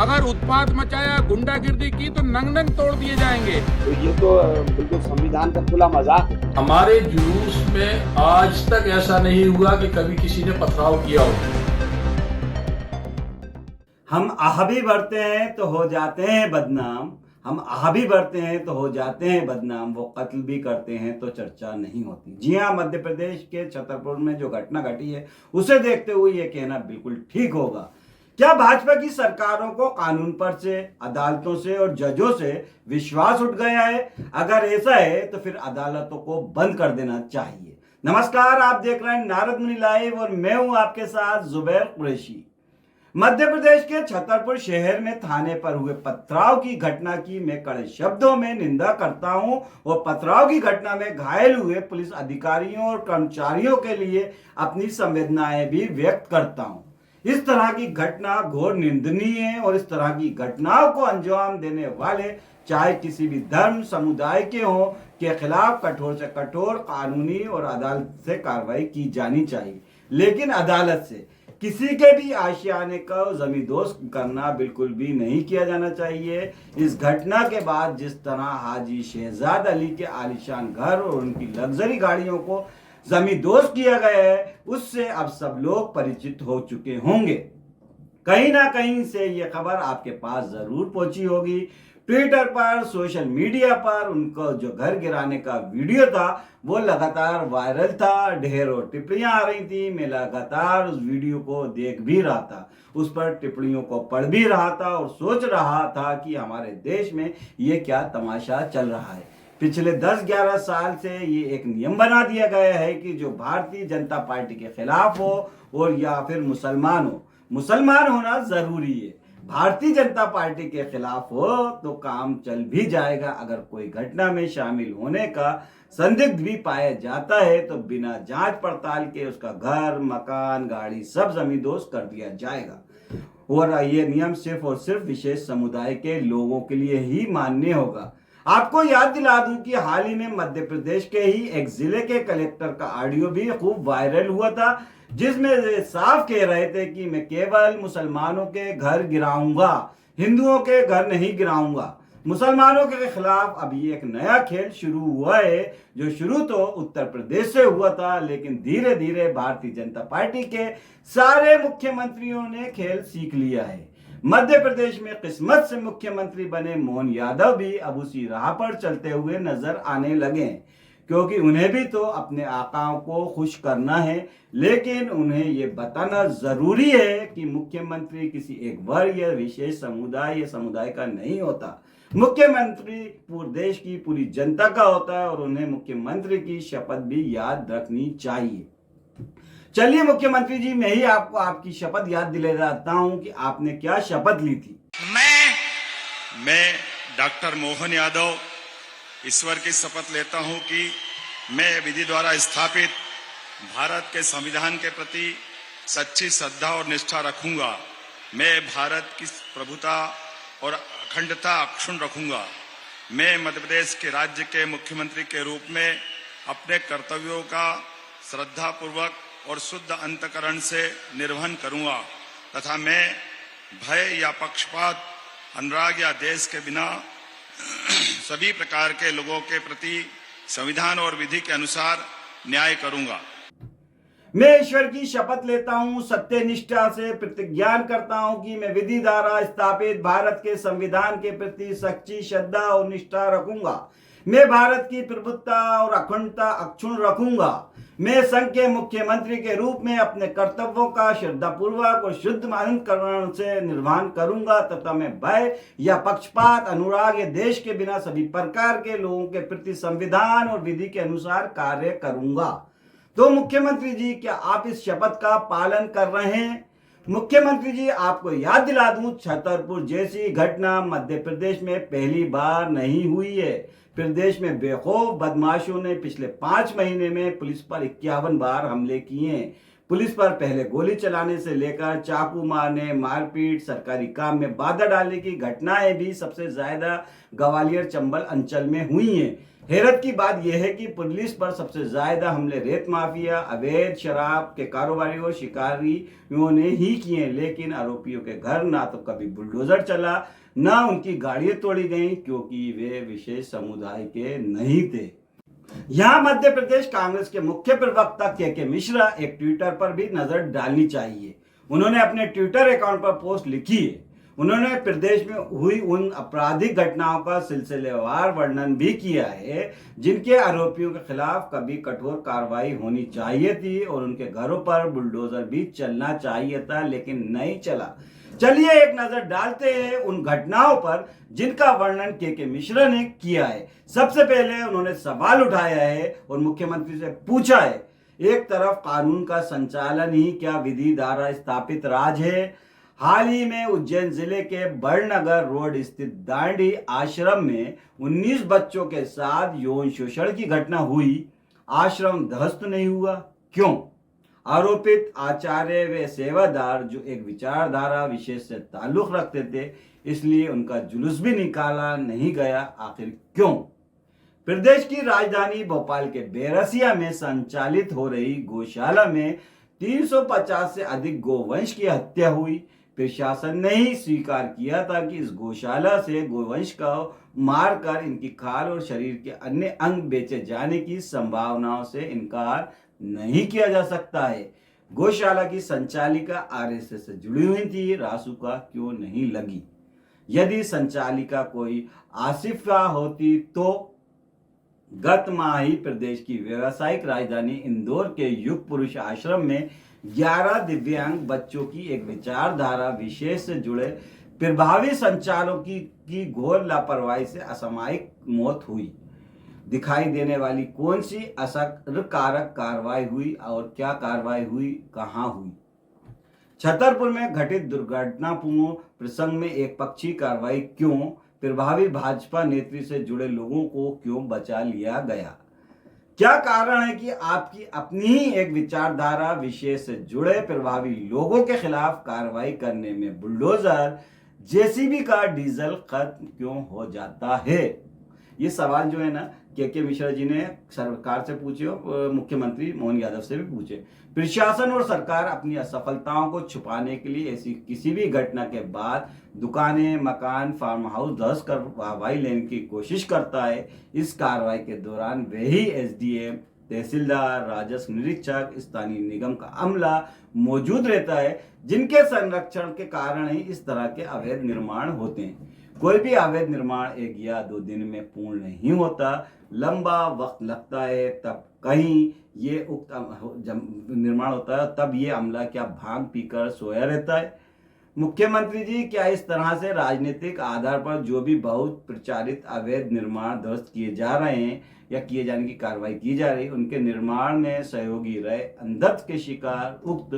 अगर उत्पात मचाया, गुंडागिर्दी की तो नंग नंग तोड़ दिए जाएंगे। तो ये तो बिल्कुल संविधान का खुला मजाक है। हमारे जुलूस में आज तक ऐसा नहीं हुआ कि कभी किसी ने पथराव किया हो। हम आह भी बढ़ते हैं तो हो जाते हैं बदनाम, हम आह भी बढ़ते हैं तो हो जाते हैं बदनाम, वो कत्ल भी करते हैं तो चर्चा नहीं होती। जी हाँ, मध्य प्रदेश के छतरपुर में जो घटना घटी है उसे देखते हुए ये कहना बिल्कुल ठीक होगा। क्या भाजपा की सरकारों को कानून पर से, अदालतों से और जजों से विश्वास उठ गया है? अगर ऐसा है तो फिर अदालतों को बंद कर देना चाहिए। नमस्कार, आप देख रहे हैं नारद मुनि लाइव और मैं हूं आपके साथ जुबैर कुरैशी। मध्य प्रदेश के छतरपुर शहर में थाने पर हुए पथराव की घटना की मैं कड़े शब्दों में निंदा करता हूं और पथराव की घटना में घायल हुए पुलिस अधिकारियों और कर्मचारियों के लिए अपनी संवेदनाएं भी व्यक्त करता हूं। इस तरह की घटना घोर निंदनीय है और इस तरह की घटनाओं को अंजाम देने वाले चाहे किसी भी धर्म समुदाय के हों के खिलाफ कठोर से कठोर कानूनी और अदालत से कार्रवाई की जानी चाहिए। लेकिन अदालत से किसी के भी आशियाने का जमींदोज करना बिल्कुल भी नहीं किया जाना चाहिए। इस घटना के बाद जिस तरह हाजी शहजाद अली के आलीशान घर और उनकी लग्जरी गाड़ियों को जमींदोज किया गया है, उससे अब सब लोग परिचित हो चुके होंगे। कहीं ना कहीं से ये खबर आपके पास जरूर पहुंची होगी। ट्विटर पर, सोशल मीडिया पर उनको जो घर गिराने का वीडियो था वो लगातार वायरल था, ढेरों टिप्पणियां आ रही थी। मैं लगातार उस वीडियो को देख भी रहा था, उस पर टिप्पणियों को पढ़ भी रहा था और सोच रहा था कि हमारे देश में ये क्या तमाशा चल रहा है। पिछले 10-11 साल से ये एक नियम बना दिया गया है कि जो भारतीय जनता पार्टी के खिलाफ हो और या फिर मुसलमान होना जरूरी है। भारतीय जनता पार्टी के खिलाफ हो तो काम चल भी जाएगा। अगर कोई घटना में शामिल होने का संदिग्ध भी पाया जाता है तो बिना जांच पड़ताल के उसका घर, मकान, गाड़ी सब जमींदोज कर दिया जाएगा। और ये नियम सिर्फ और सिर्फ विशेष समुदाय के लोगों के लिए ही मान्य होगा। आपको याद दिला दूं कि हाल ही में मध्य प्रदेश के ही एक जिले के कलेक्टर का ऑडियो भी खूब वायरल हुआ था, जिसमें वे साफ कह रहे थे कि मैं केवल मुसलमानों के घर गिराऊंगा, हिंदुओं के घर नहीं गिराऊंगा। मुसलमानों के खिलाफ अभी एक नया खेल शुरू हुआ है, जो शुरू तो उत्तर प्रदेश से हुआ था, लेकिन धीरे धीरे भारतीय जनता पार्टी के सारे मुख्यमंत्रियों ने खेल सीख लिया है। मध्य प्रदेश में किस्मत से मुख्यमंत्री बने मोहन यादव भी अब उसी राह पर चलते हुए नजर आने लगे, क्योंकि उन्हें भी तो अपने आकाओं को खुश करना है। लेकिन उन्हें ये बताना जरूरी है कि मुख्यमंत्री किसी एक वर्ग या विशेष समुदाय या समुदाय का नहीं होता। मुख्यमंत्री पूरे देश की पूरी जनता का होता है और उन्हें मुख्यमंत्री की शपथ भी याद रखनी चाहिए। चलिए मुख्यमंत्री जी, मैं ही आपको आपकी शपथ याद दिला देता हूं कि आपने क्या शपथ ली थी। मैं डॉक्टर मोहन यादव ईश्वर की शपथ लेता हूं कि मैं विधि द्वारा स्थापित भारत के संविधान के प्रति सच्ची श्रद्धा और निष्ठा रखूंगा। मैं भारत की प्रभुता और अखंडता अक्षुण्ण रखूंगा। मैं मध्य प्रदेश के राज्य के मुख्यमंत्री के रूप में अपने कर्तव्यों का श्रद्धापूर्वक और शुद्ध अंतकरण से निर्वहन करूंगा तथा मैं भय या पक्षपात, अनुराग या देश के बिना सभी प्रकार के लोगों के प्रति संविधान और विधि के अनुसार न्याय करूंगा। मैं ईश्वर की शपथ लेता हूं, सत्य निष्ठा से प्रतिज्ञा करता हूं कि मैं विधि द्वारा स्थापित भारत के संविधान के प्रति सच्ची श्रद्धा और निष्ठा रखूंगा। मैं भारत की प्रभुत्ता और अखंडता अक्षुण्ण रखूंगा। मैं संघ के मुख्यमंत्री के रूप में अपने कर्तव्यों का श्रद्धापूर्वक और शुद्ध अंतःकरण से निर्वहन करूंगा तथा मैं भय या पक्षपात, अनुराग या देश के बिना सभी प्रकार के लोगों के प्रति संविधान और विधि के अनुसार कार्य करूंगा। तो मुख्यमंत्री जी, क्या आप इस शपथ का पालन कर रहे हैं? मुख्यमंत्री जी, आपको याद दिला दूं, छतरपुर जैसी घटना मध्य प्रदेश में पहली बार नहीं हुई है। प्रदेश में बेखौफ बदमाशों ने पिछले 5 महीने में पुलिस पर 51 बार हमले किए हैं। पुलिस पर पहले गोली चलाने से लेकर चाकू मारने, मारपीट, सरकारी काम में बाधा डालने की घटनाएं भी सबसे ज्यादा ग्वालियर चंबल अंचल में हुई हैं। हैरत की बात यह है कि पुलिस पर सबसे ज्यादा हमले रेत माफिया, अवैध शराब के कारोबारियों, शिकारियों ने ही किए, लेकिन आरोपियों के घर ना तो कभी बुलडोजर चला, ना उनकी गाड़ियां तोड़ी गई, क्योंकि वे विशेष समुदाय के नहीं थे। यहाँ मध्य प्रदेश कांग्रेस के मुख्य प्रवक्ता के मिश्रा एक ट्विटर पर भी नजर डालनी चाहिए। उन्होंने अपने ट्विटर अकाउंट पर पोस्ट लिखी है। उन्होंने प्रदेश में हुई उन आपराधिक घटनाओं का सिलसिलेवार वर्णन भी किया है जिनके आरोपियों के खिलाफ कभी कठोर कार्रवाई होनी चाहिए थी और उनके घरों पर बुलडोजर भी चलना चाहिए था, लेकिन नहीं चला। चलिए एक नजर डालते हैं उन घटनाओं पर जिनका वर्णन के मिश्रा ने किया है। सबसे पहले उन्होंने सवाल उठाया है और मुख्यमंत्री से पूछा है, एक तरफ कानून का संचालन ही क्या विधि द्वारा स्थापित राज है। हाल ही में उज्जैन जिले के बड़नगर रोड स्थित दांडी आश्रम में 19 बच्चों के साथ यौन शोषण की घटना हुई। आश्रम ध्वस्त नहीं हुआ, क्यों? आरोपित आचार्य व सेवादार जो एक विचारधारा विशेष से ताल्लुक रखते थे, इसलिए उनका जुलूस भी निकाला नहीं गया। आखिर क्यों? प्रदेश की राजधानी भोपाल के बैरसिया में संचालित हो रही गौशाला में 350 से अधिक गोवंश की हत्या हुई। प्रशासन ने ही स्वीकार किया था कि इस गौशाला से गोवंश का मारकर इनकी खाल और शरीर के अन्य अंग बेचे जाने की संभावनाओं से इनकार नहीं किया जा सकता है। गौशाला की संचालिका आरएसएस से जुड़ी हुई थी, रासुका क्यों नहीं लगी? यदि संचालिका कोई आसिफा होती तो गत माह ही प्रदेश की व्यावसायिक राजधानी इंदौर के युग पुरुष आश्रम में 11 दिव्यांग बच्चों की एक विचारधारा विशेष से जुड़े प्रभावी संचालकों की घोर लापरवाही से असामयिक मौत हुई। दिखाई देने वाली कौन सी असरकारक कार्रवाई हुई और क्या कार्रवाई हुई, कहां हुई? छतरपुर में घटित दुर्घटनापूर्ण प्रसंग में एक पक्षी कार्रवाई क्यों? प्रभावी भाजपा नेत्री से जुड़े लोगों को क्यों बचा लिया गया? क्या कारण है कि आपकी अपनी ही एक विचारधारा विशेष से जुड़े प्रभावी लोगों के खिलाफ कार्रवाई करने में बुलडोजर, जेसीबी का डीजल खत्म क्यों हो जाता है? ये सवाल जो है ना के मिश्रा जी ने सरकार से पूछे और मुख्यमंत्री मोहन यादव से भी पूछे। प्रशासन और सरकार अपनी असफलताओं को छुपाने के लिए ऐसी किसी भी घटना के बाद दुकानें, मकान, फार्म हाउस ध्वस्त कर कार्रवाई लेने की कोशिश करता है। इस कार्रवाई के दौरान वही एसडीएम, तहसीलदार, राजस्व निरीक्षक, स्थानीय निगम का अमला मौजूद रहता है, जिनके संरक्षण के कारण ही इस तरह के अवैध निर्माण होते हैं। कोई भी अवैध निर्माण 1 या 2 दिन में पूर्ण नहीं होता, लंबा वक्त लगता है। तब कहीं ये उक्त जब निर्माण होता है तब ये अमला क्या भांग पीकर सोया रहता है? मुख्यमंत्री जी, क्या इस तरह से राजनीतिक आधार पर जो भी बहुत प्रचारित अवैध निर्माण ध्वस्त किए जा रहे हैं या किए जाने की कार्रवाई की जा रही है, उनके निर्माण में सहयोगी रहे अंधत्व के शिकार उक्त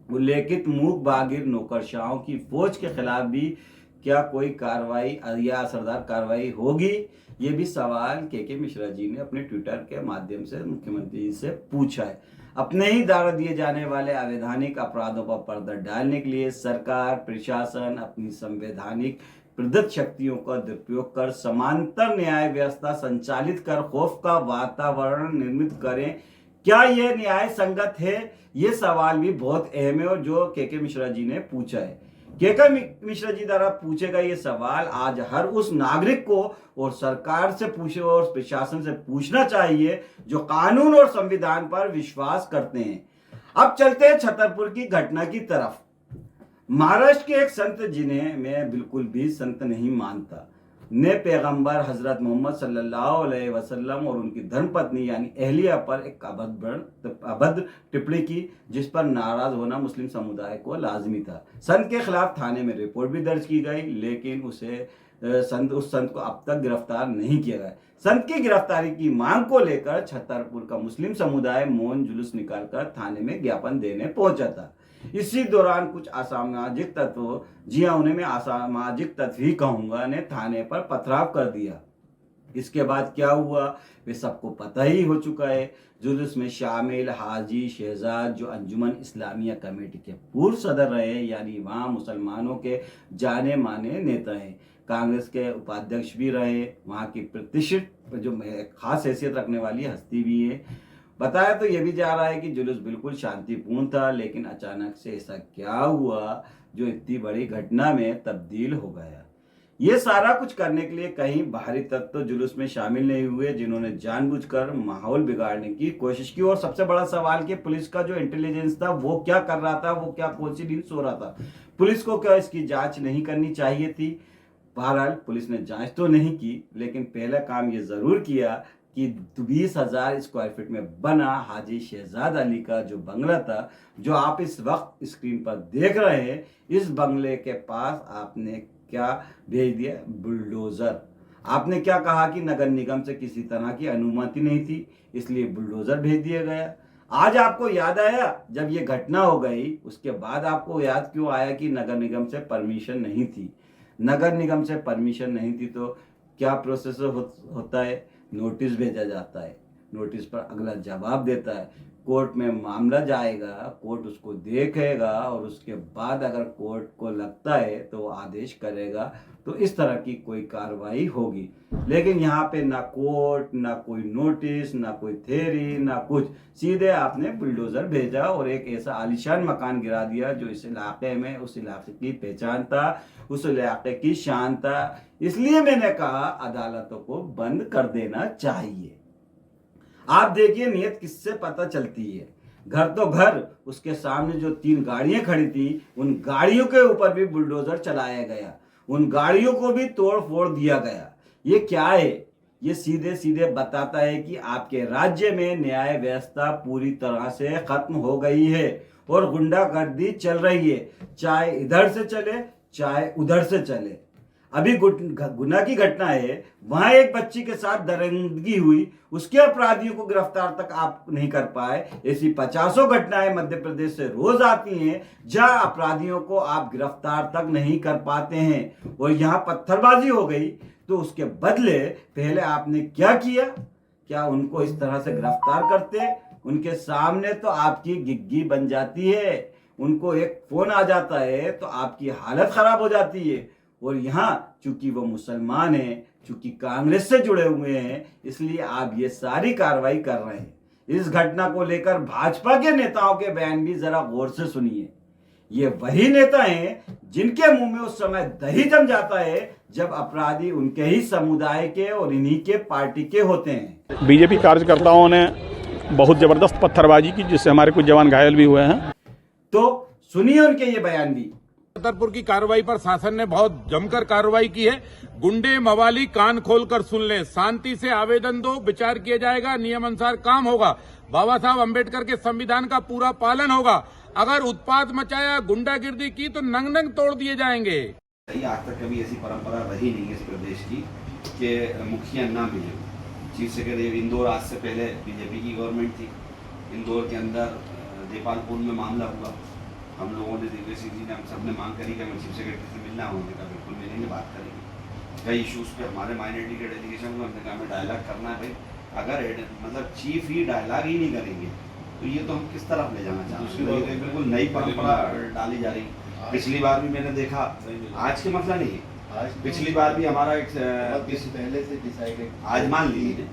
उल्लेखित मूक बागिर नौकरशाहों की फौज के खिलाफ भी क्या कोई कार्रवाई या असरदार कार्रवाई होगी? ये भी सवाल के मिश्रा जी ने अपने ट्विटर के माध्यम से मुख्यमंत्री जी से पूछा है। अपने ही द्वारा दिए जाने वाले अवैधानिक अपराधों पर पर्दा डालने के लिए सरकार, प्रशासन अपनी संवैधानिक प्रदत्त शक्तियों का दुरुपयोग कर समांतर न्याय व्यवस्था संचालित कर खौफ का वातावरण निर्मित करें। क्या यह न्याय संगत है? ये सवाल भी बहुत अहम है और जो के मिश्रा जी ने पूछा है। के मिश्रा जी द्वारा पूछे गए ये सवाल आज हर उस नागरिक को और सरकार से पूछे और प्रशासन से पूछना चाहिए जो कानून और संविधान पर विश्वास करते हैं। अब चलते हैं छतरपुर की घटना की तरफ। महाराष्ट्र के एक संत जिन्हें मैं बिल्कुल भी संत नहीं मानता ने पैगंबर हजरत मोहम्मद सल्लल्लाहु अलैहि वसल्लम और उनकी धर्मपत्नी यानी अहलिया पर एक अभद्र टिप्पणी की, जिस पर नाराज होना मुस्लिम समुदाय को लाजमी था। संत के खिलाफ थाने में रिपोर्ट भी दर्ज की गई, लेकिन उस संत को अब तक गिरफ्तार नहीं किया गया। संत की गिरफ्तारी की मांग को लेकर छतरपुर का मुस्लिम समुदाय मौन जुलूस निकालकर थाने में ज्ञापन देने पहुंचा था। इसी दौरान कुछ असामाजिक तत्वों, जी हाँ उन्हें मैं असामाजिक तत्व ही कहूंगा, ने थाने पर पथराव कर दिया। इसके बाद क्या हुआ वे सबको पता ही हो चुका है। जुलूस में शामिल हाजी शहजाद जो अंजुमन इस्लामिया कमेटी के पूर्व सदर रहे, यानी वहाँ मुसलमानों के जाने माने नेता हैं, कांग्रेस के उपाध्यक्ष भी रहे, वहाँ की प्रतिष्ठित जो खास हैसियत रखने वाली हस्ती भी है। बताया तो ये भी जा रहा है कि जुलूस बिल्कुल शांतिपूर्ण था, लेकिन अचानक से ऐसा क्या हुआ जो इतनी बड़ी घटना में तब्दील हो गया। ये सारा कुछ करने के लिए कहीं बाहरी तत्व तो जुलूस में शामिल नहीं हुए, जिन्होंने जानबूझकर माहौल बिगाड़ने की कोशिश की। और सबसे बड़ा सवाल कि पुलिस का जो इंटेलिजेंस था वो क्या कर रहा था, वो क्या कौन सी नींद सो रहा था। पुलिस को क्या इसकी जांच नहीं करनी चाहिए थी? बहरहाल पुलिस ने जांच तो नहीं की, लेकिन पहला काम ये जरूर किया कि 20,000 स्क्वायर फीट में बना हाजी शहजाद अली का जो बंगला था, जो आप इस वक्त स्क्रीन पर देख रहे हैं, इस बंगले के पास आपने क्या भेज दिया? बुलडोजर। आपने क्या कहा कि नगर निगम से किसी तरह की अनुमति नहीं थी, इसलिए बुलडोजर भेज दिया गया। आज आपको याद आया जब ये घटना हो गई, उसके बाद आपको याद क्यों आया कि नगर निगम से परमिशन नहीं थी? नगर निगम से परमिशन नहीं थी तो क्या प्रोसेस होता है? नोटिस भेजा जाता है, नोटिस पर अगला जवाब देता है, कोर्ट में मामला जाएगा, कोर्ट उसको देखेगा और उसके बाद अगर कोर्ट को लगता है तो वो आदेश करेगा, तो इस तरह की कोई कार्रवाई होगी। लेकिन यहाँ पे ना कोर्ट, ना कोई नोटिस, ना कोई थ्योरी, ना कुछ, सीधे आपने बुलडोजर भेजा और एक ऐसा आलीशान मकान गिरा दिया जो इस इलाके में, उस इलाके की पहचान था, उस इलाके की शान था। इसलिए मैंने कहा अदालतों को बंद कर देना चाहिए। आप देखिए नियत किससे पता चलती है। घर तो घर, उसके सामने जो 3 गाड़ियां खड़ी थी, उन गाड़ियों के ऊपर भी बुलडोजर चलाया गया, उन गाड़ियों को भी तोड़ फोड़ दिया गया। ये क्या है? ये सीधे सीधे बताता है कि आपके राज्य में न्याय व्यवस्था पूरी तरह से खत्म हो गई है और गुंडागर्दी चल रही है, चाहे इधर से चले चाहे उधर से चले। अभी गुना की घटना है, वहां एक बच्ची के साथ दरिंदगी हुई, उसके अपराधियों को गिरफ्तार तक आप नहीं कर पाए। ऐसी 50 घटनाएं मध्य प्रदेश से रोज आती हैं जहां अपराधियों को आप गिरफ्तार तक नहीं कर पाते हैं। और यहां पत्थरबाजी हो गई तो उसके बदले पहले आपने क्या किया? क्या उनको इस तरह से गिरफ्तार करते? उनके सामने तो आपकी गिग्गी बन जाती है, उनको एक फोन आ जाता है तो आपकी हालत खराब हो जाती है। और यहाँ चूंकि वो मुसलमान हैं, चूंकि कांग्रेस से जुड़े हुए हैं, इसलिए आप ये सारी कार्रवाई कर रहे हैं। इस घटना को लेकर भाजपा के नेताओं के बयान भी जरा गौर से सुनिए। ये वही नेता हैं जिनके मुंह में उस समय दही जम जाता है जब अपराधी उनके ही समुदाय के और इन्हीं के पार्टी के होते हैं। बीजेपी कार्यकर्ताओं ने बहुत जबरदस्त पत्थरबाजी की, जिससे हमारे कुछ जवान घायल भी हुए हैं। तो सुनिए उनके ये बयान भी। छतरपुर की कार्रवाई पर शासन ने बहुत जमकर कार्रवाई की है। गुंडे मवाली कान खोलकर सुन लें, शांति से आवेदन दो, विचार किया जाएगा, नियम अनुसार काम होगा, बाबा साहब अम्बेडकर के संविधान का पूरा पालन होगा। अगर उत्पात मचाया, गुंडागिर्दी की तो नंग नंग तोड़ दिए जाएंगे। आज तक कभी ऐसी परंपरा रही नहीं है इस प्रदेश की कि मुखिया ना मिले। चीफ सेक्रेटरी इंदौर, आज से पहले बीजेपी की गवर्नमेंट थी, इंदौर के अंदर देपालपुर में मामला हुआ। हम लोगों ने दिग्विजय सिंह जी ने, हम सब ने मांग करी कि हमें चीफ सेक्रेटरी से मिलना होने का, बिल्कुल मिलेंगे, बात करेंगे। कई इश्यूज पे हमारे माइनॉरिटी के डेलीगेशन को हमने कहा हमें डायलॉग करना है भाई। अगर मतलब चीफ ही डायलॉग ही नहीं करेंगे तो ये तो हम किस तरफ ले जाना चाहते हैं? बिल्कुल नई परंपरा डाली जा रही। पिछली बार भी मैंने देखा, आज के मसला नहीं है, पिछली बार भी हमारा एक पहले से डिसाइडेड, आज मान लीजिए,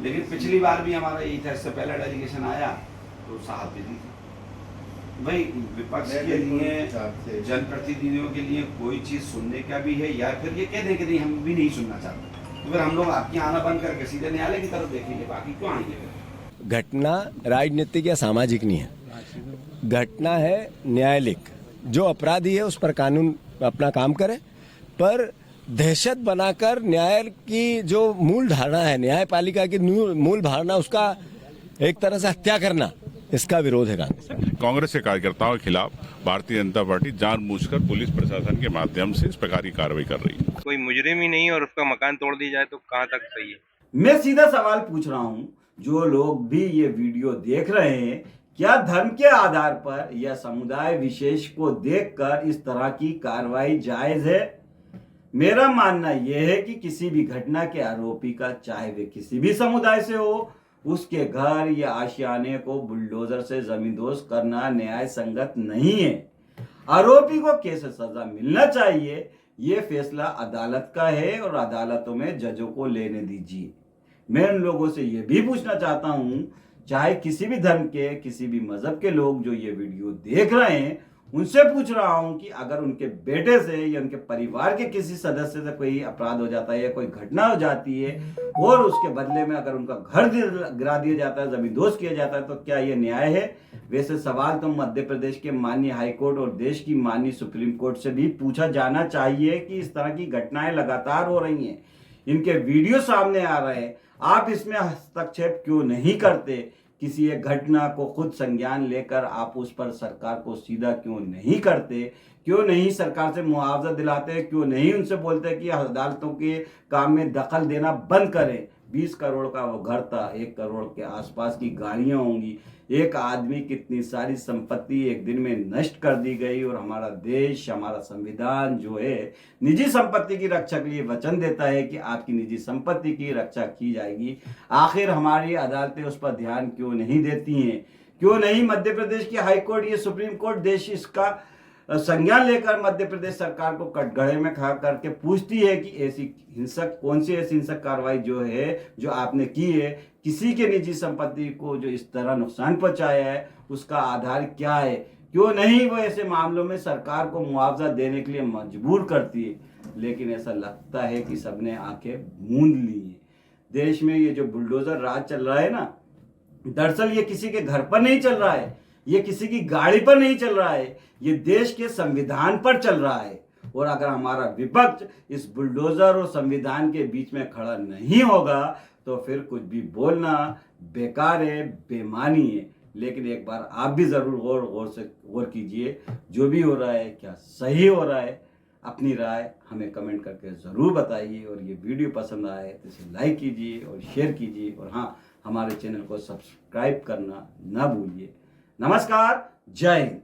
लेकिन पिछली बार भी हमारा यही था। इससे पहले डेलीगेशन आया तो साहब भी थी भाई। विपक्ष के लिए, जनप्रतिनिधियों के लिए कोई चीज सुनने का भी है, या फिर ये कह दें कि नहीं हम भी नहीं सुनना चाहते, तो फिर हम लोग आपके आना बंद करके सीधे न्यायालय की तरफ देखेंगे, बाकी क्यों आएंगे? घटना राजनीतिक या सामाजिक नहीं है, घटना है न्यायालयिक। जो अपराधी है उस पर कानून अपना काम करे, पर दहशत बनाकर न्याय की जो मूल धारणा है, न्यायपालिका की मूल धारणा, उसका एक तरह से हत्या करना, इसका विरोध है कांग्रेस के कार्यकर्ताओं के खिलाफ भारतीय जनता पार्टी जानबूझकर पुलिस प्रशासन के माध्यम से इस प्रकार की कार्रवाई कर रही है। कोई मुजरिम ही नहीं और उसका मकान तोड़ दिया जाए तो कहां तक सही है? मैं सीधा सवाल पूछ रहा हूं, जो लोग भी ये वीडियो देख रहे हैं, क्या धर्म के आधार पर या समुदाय विशेष को देखकर इस तरह की कार्रवाई जायज है? मेरा मानना यह है कि किसी भी घटना के आरोपी का, चाहे वे किसी भी समुदाय से हो, उसके घर या आशियाने को बुलडोजर से जमींदोज करना न्याय संगत नहीं है। आरोपी को कैसे सजा मिलना चाहिए ये फैसला अदालत का है और अदालतों में जजों को लेने दीजिए। मैं उन लोगों से ये भी पूछना चाहता हूं, चाहे किसी भी धर्म के, किसी भी मजहब के लोग जो ये वीडियो देख रहे हैं, उनसे पूछ रहा हूं कि अगर उनके बेटे से या उनके परिवार के किसी सदस्य से कोई अपराध हो जाता है या कोई घटना हो जाती है और उसके बदले में अगर उनका घर गिरा दिया जाता है, जमींदोज किया जाता है, तो क्या ये न्याय है? वैसे सवाल तो मध्य प्रदेश के माननीय हाईकोर्ट और देश की माननीय सुप्रीम कोर्ट से भी पूछा जाना चाहिए कि इस तरह की घटनाएं लगातार हो रही हैं, इनके वीडियो सामने आ रहे हैं, आप इसमें हस्तक्षेप क्यों नहीं करते? किसी एक घटना को खुद संज्ञान लेकर आप उस पर सरकार को सीधा क्यों नहीं करते? क्यों नहीं सरकार से मुआवजा दिलाते? क्यों नहीं उनसे बोलते कि अदालतों के काम में दखल देना बंद करें? 20 करोड़ का वो घर था, 1 करोड़ के आसपास की गाड़ियां होंगी, एक आदमी कितनी सारी संपत्ति एक दिन में नष्ट कर दी गई। और हमारा देश, हमारा संविधान जो है निजी संपत्ति की रक्षा के लिए वचन देता है कि आपकी निजी संपत्ति की रक्षा की जाएगी। आखिर हमारी अदालतें उस पर ध्यान क्यों नहीं देती हैं? क्यों नहीं मध्य प्रदेश की हाईकोर्ट, ये सुप्रीम कोर्ट देश इसका संज्ञान लेकर मध्य प्रदेश सरकार को कटघरे में खड़ा करके पूछती है कि ऐसी हिंसक, कौन सी ऐसी हिंसक कार्रवाई जो है, जो आपने की है, किसी के निजी संपत्ति को जो इस तरह नुकसान पहुंचाया है, उसका आधार क्या है? क्यों नहीं वो ऐसे मामलों में सरकार को मुआवजा देने के लिए मजबूर करती है? लेकिन ऐसा लगता है कि सबने आंखें मूंद ली है। देश में ये जो बुलडोजर राज चल रहा है ना, दरअसल ये किसी के घर पर नहीं चल रहा है, ये किसी की गाड़ी पर नहीं चल रहा है, ये देश के संविधान पर चल रहा है। और अगर हमारा विपक्ष इस बुलडोजर और संविधान के बीच में खड़ा नहीं होगा तो फिर कुछ भी बोलना बेकार है, बेमानी है। लेकिन एक बार आप भी जरूर गौर कीजिए, जो भी हो रहा है क्या सही हो रहा है? अपनी राय हमें कमेंट करके ज़रूर बताइए। और ये वीडियो पसंद आए तो इसे लाइक कीजिए और शेयर कीजिए। और हाँ, हमारे चैनल को सब्सक्राइब करना ना भूलिए। नमस्कार, जय हिंद।